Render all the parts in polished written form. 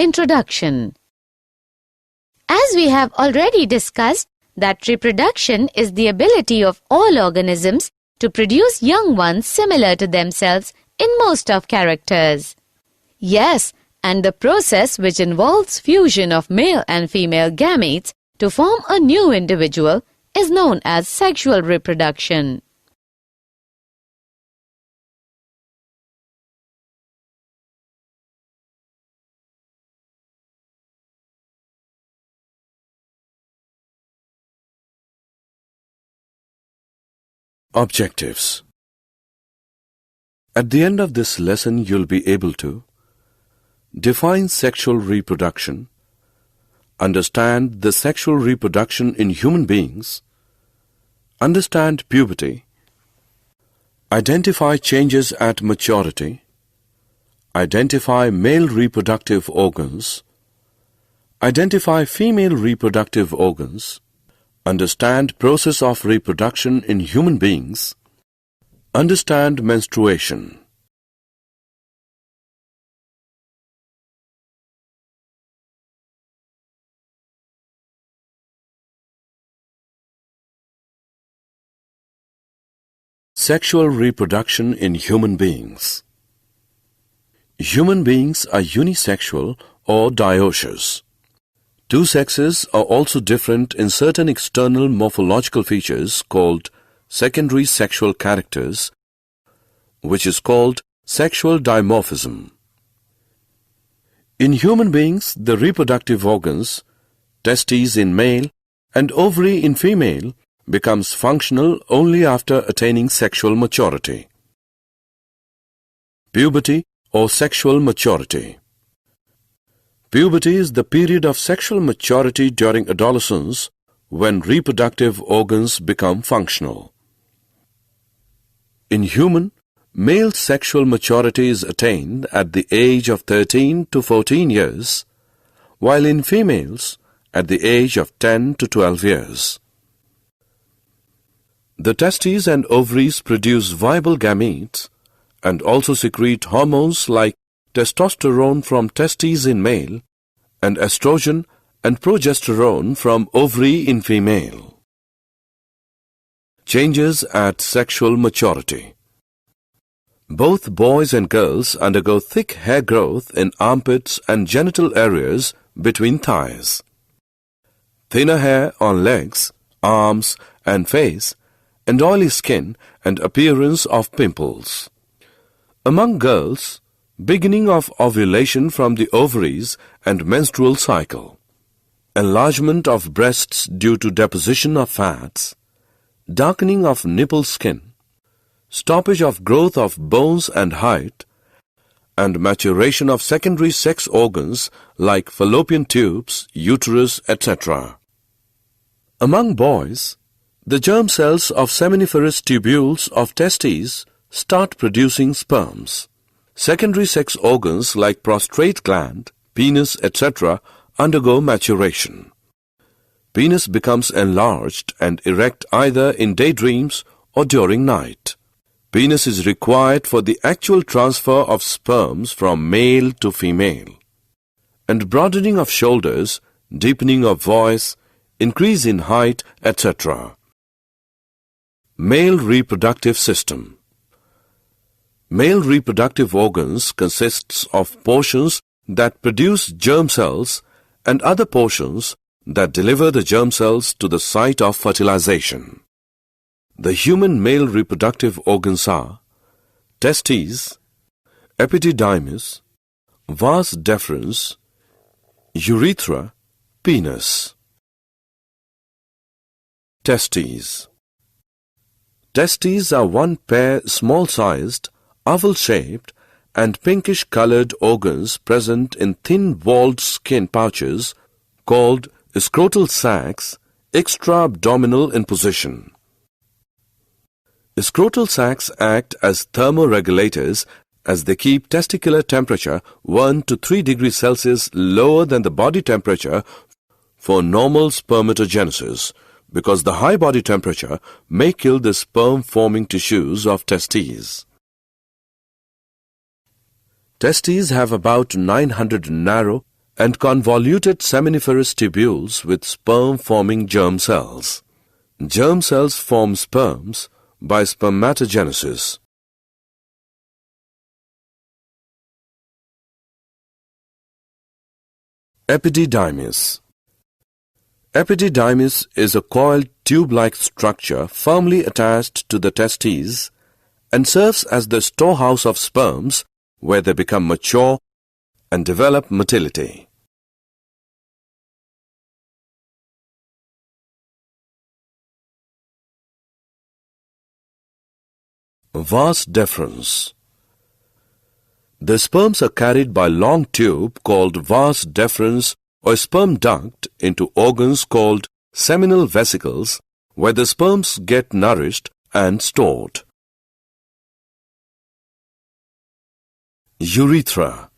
Introduction. As we have already discussed that reproduction is the ability of all organisms to produce young ones similar to themselves in most of characters. Yes, and the process which involves fusion of male and female gametes to form a new individual is known as sexual reproduction. Objectives. At the end of this lesson, you'll be able to define sexual reproduction, understand the sexual reproduction in human beings, understand puberty, identify changes at maturity, identify male reproductive organs, identify female reproductive organs, understand process of reproduction in human beings, understand menstruation. Sexual reproduction in human beings. Human beings are unisexual or dioecious. Two sexes are also different in certain external morphological features called secondary sexual characters, which is called sexual dimorphism. In human beings, the reproductive organs, testes in male and ovary in female, becomes functional only after attaining sexual maturity. Puberty or sexual maturity. Puberty is the period of sexual maturity during adolescence when reproductive organs become functional. In human, male sexual maturity is attained at the age of 13 to 14 years, while in females at the age of 10 to 12 years. The testes and ovaries produce viable gametes and also secrete hormones like testosterone from testes in male and estrogen and progesterone from ovary in female. Changes at sexual maturity. Both boys and girls undergo thick hair growth in armpits and genital areas between thighs. Thinner hair on legs, arms and face, and oily skin and appearance of pimples. Among girls, beginning of ovulation from the ovaries and menstrual cycle. Enlargement of breasts due to deposition of fats. Darkening of nipple skin. Stoppage of growth of bones and height. And maturation of secondary sex organs like fallopian tubes, uterus, etc. Among boys, the germ cells of seminiferous tubules of testes start producing sperms. Secondary sex organs like prostate gland, penis, etc. undergo maturation. Penis becomes enlarged and erect either in daydreams or during night. Penis is required for the actual transfer of sperms from male to female. And broadening of shoulders, deepening of voice, increase in height, etc. Male reproductive system. Male reproductive organs consists of portions that produce germ cells and other portions that deliver the germ cells to the site of fertilization. The human male reproductive organs are testes, epididymis, vas deferens, urethra, penis. Testes. Testes are one pair small-sized, oval-shaped and pinkish-colored organs present in thin-walled skin pouches called scrotal sacs, extra-abdominal in position. Scrotal sacs act as thermoregulators as they keep testicular temperature 1 to 3 degrees Celsius lower than the body temperature for normal spermatogenesis, because the high body temperature may kill the sperm-forming tissues of testes. Testes have about 900 narrow and convoluted seminiferous tubules with sperm-forming germ cells. Germ cells form sperms by spermatogenesis. Epididymis. Epididymis is a coiled tube-like structure firmly attached to the testes and serves as the storehouse of sperms where they become mature and develop motility. Vas deferens. The sperms are carried by long tube called vas deferens or sperm duct into organs called seminal vesicles where the sperms get nourished and stored. Urethra.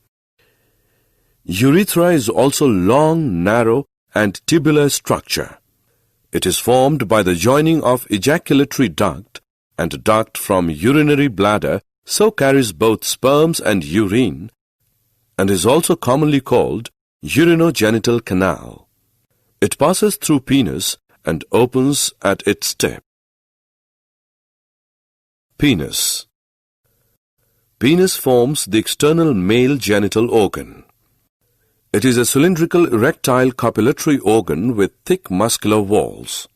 Urethra is also long, narrow and tubular structure. It is formed by the joining of ejaculatory duct and duct from urinary bladder, so carries both sperms and urine, and is also commonly called urinogenital canal. It passes through penis and opens at its tip. Penis. Penis forms the external male genital organ. It is a cylindrical erectile copulatory organ with thick muscular walls.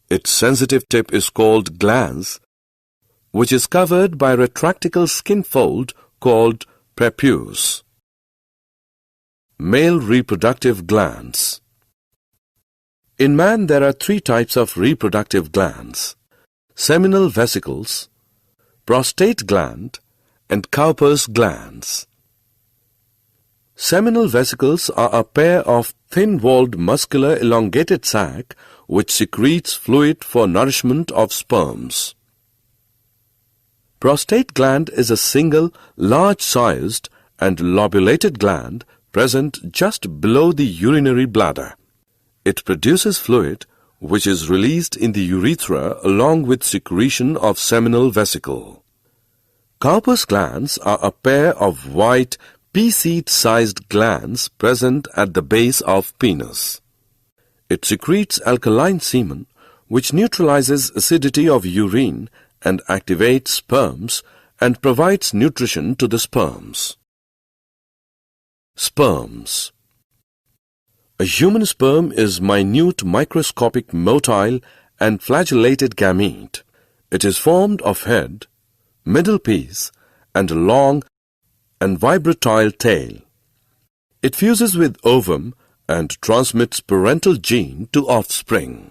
Its sensitive tip is called glans, which is covered by a retractile skin fold called prepuce. Male reproductive glands. In man there are three types of reproductive glands: seminal vesicles, prostate gland, and Cowper's glands. Seminal vesicles are a pair of thin-walled muscular elongated sac which secretes fluid for nourishment of sperms. Prostate gland is a single, large-sized and lobulated gland present just below the urinary bladder. It produces fluid which is released in the urethra along with secretion of seminal vesicle. Cowper's glands are a pair of white, pea-seed-sized glands present at the base of penis. It secretes alkaline semen, which neutralizes acidity of urine and activates sperms and provides nutrition to the sperms. Sperms. A human sperm is minute microscopic motile and flagellated gamete. It is formed of head, middle piece, and a long and vibratile tail. It fuses with ovum and transmits parental gene to offspring.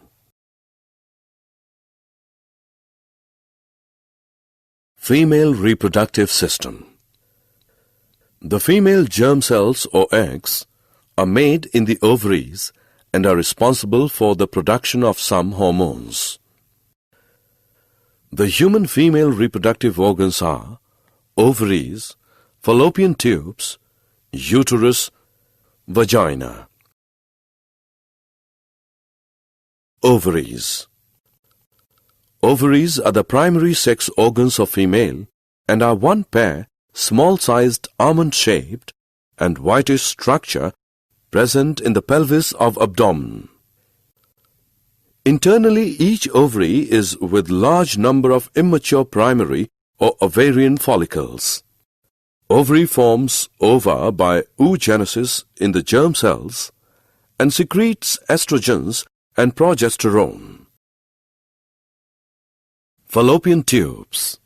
Female reproductive system. The female germ cells or eggs are made in the ovaries and are responsible for the production of some hormones. The human female reproductive organs are ovaries, fallopian tubes, uterus, vagina. Ovaries. Ovaries are the primary sex organs of female and are one pair, small-sized almond-shaped and whitish structure present in the pelvis of abdomen. Internally, each ovary is with large number of immature primary or ovarian follicles. Ovary forms ova by oogenesis in the germ cells and secretes estrogens and progesterone. Fallopian tubes.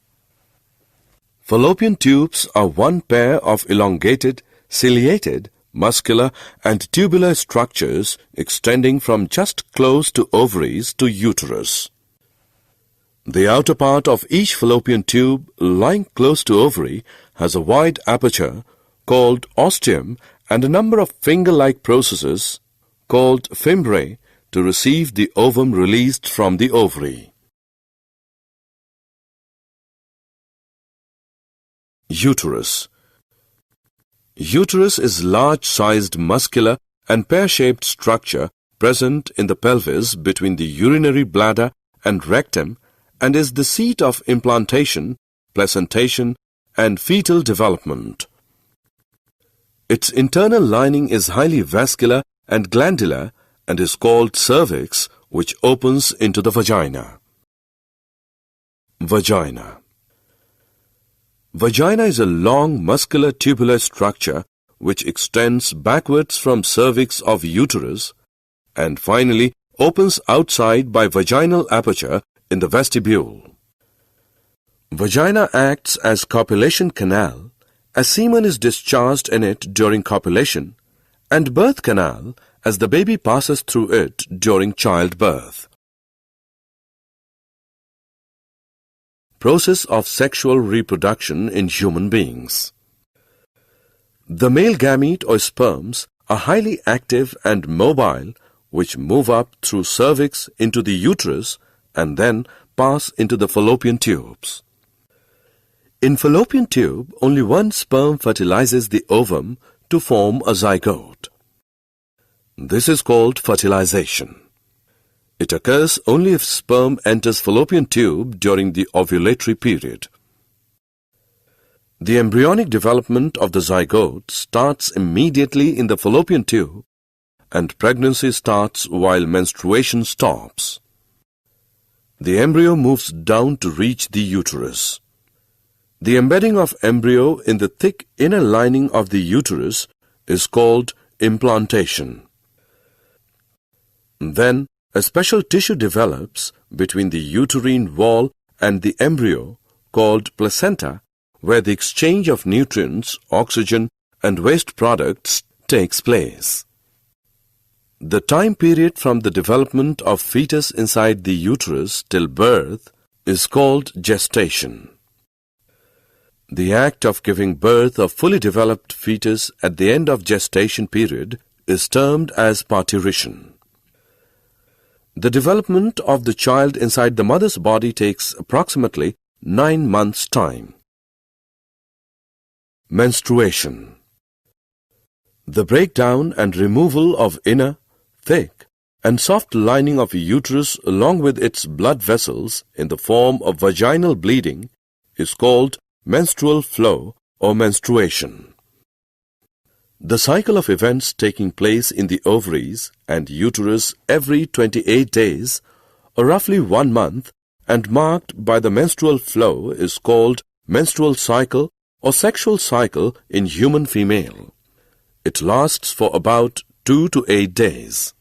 Fallopian tubes are one pair of elongated, ciliated, muscular and tubular structures extending from just close to ovaries to uterus. The outer part of each fallopian tube lying close to ovary has a wide aperture called ostium and a number of finger-like processes called fimbriae to receive the ovum released from the ovary. Uterus. Uterus is large-sized muscular and pear-shaped structure present in the pelvis between the urinary bladder and rectum and is the seat of implantation, placentation and fetal development. Its internal lining is highly vascular and glandular and is called cervix, which opens into the vagina. Vagina. Vagina is a long muscular tubular structure which extends backwards from cervix of uterus and finally opens outside by vaginal aperture in the vestibule. Vagina acts as copulation canal as semen is discharged in it during copulation, and birth canal as the baby passes through it during childbirth. Process of sexual reproduction in human beings. The male gamete or sperms are highly active and mobile, which move up through cervix into the uterus and then pass into the fallopian tubes. In fallopian tube, only one sperm fertilizes the ovum to form a zygote. This is called fertilization. It occurs only if sperm enters fallopian tube during the ovulatory period. The embryonic development of the zygote starts immediately in the fallopian tube, and pregnancy starts while menstruation stops. The embryo moves down to reach the uterus. The embedding of embryo in the thick inner lining of the uterus is called implantation. Then, a special tissue develops between the uterine wall and the embryo called placenta, where the exchange of nutrients, oxygen, and waste products takes place. The time period from the development of fetus inside the uterus till birth is called gestation. The act of giving birth of fully developed fetus at the end of gestation period is termed as parturition. The development of the child inside the mother's body takes approximately 9 months' time. Menstruation. The breakdown and removal of inner, thick, and soft lining of a uterus along with its blood vessels in the form of vaginal bleeding is called menstrual flow or menstruation. The cycle of events taking place in the ovaries and uterus every 28 days, or roughly 1 month, and marked by the menstrual flow is called menstrual cycle or sexual cycle in human female. It lasts for about 2 to 8 days.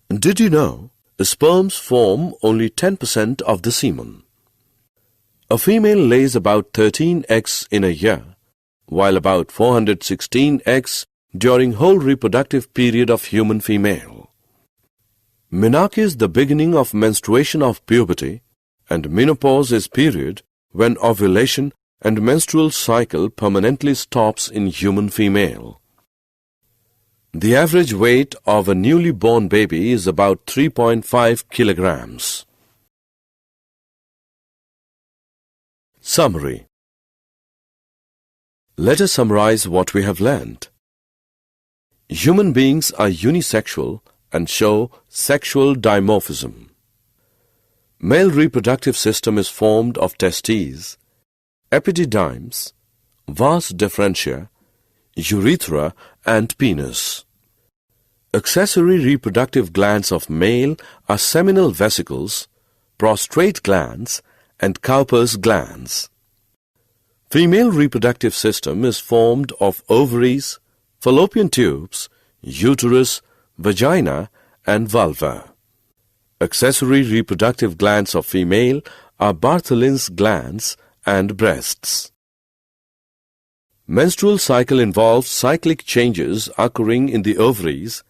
Did you know sperms form only 10% of the semen? A female lays about 13 eggs in a year, while about 416 eggs during whole reproductive period of human female. Menarche is the beginning of menstruation of puberty, and menopause is period when ovulation and menstrual cycle permanently stops in human female. The average weight of a newly born baby is about 3.5 kilograms. Summary. Let us summarize what we have learned. Human beings are unisexual and show sexual dimorphism. Male reproductive system is formed of testes, epididymis, vas deferentia, urethra, and penis. Accessory reproductive glands of male are seminal vesicles, prostrate glands, and Cowper's glands. Female reproductive system is formed of ovaries, fallopian tubes, uterus, vagina, and vulva. Accessory reproductive glands of female are Bartholin's glands and breasts. Menstrual cycle involves cyclic changes occurring in the ovaries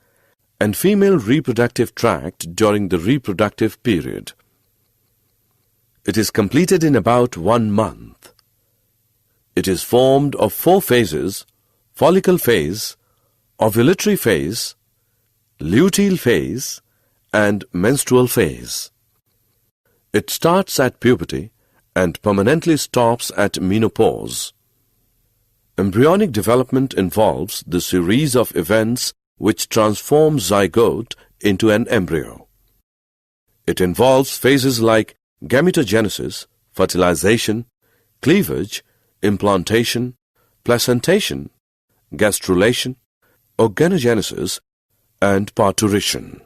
and female reproductive tract during the reproductive period. It is completed in about 1 month. It is formed of 4 phases: follicle phase, ovulatory phase, luteal phase, and menstrual phase. It starts at puberty and permanently stops at menopause. Embryonic development involves the series of events which transform zygote into an embryo. It involves phases like gametogenesis, fertilization, cleavage, implantation, placentation, gastrulation, organogenesis, and parturition.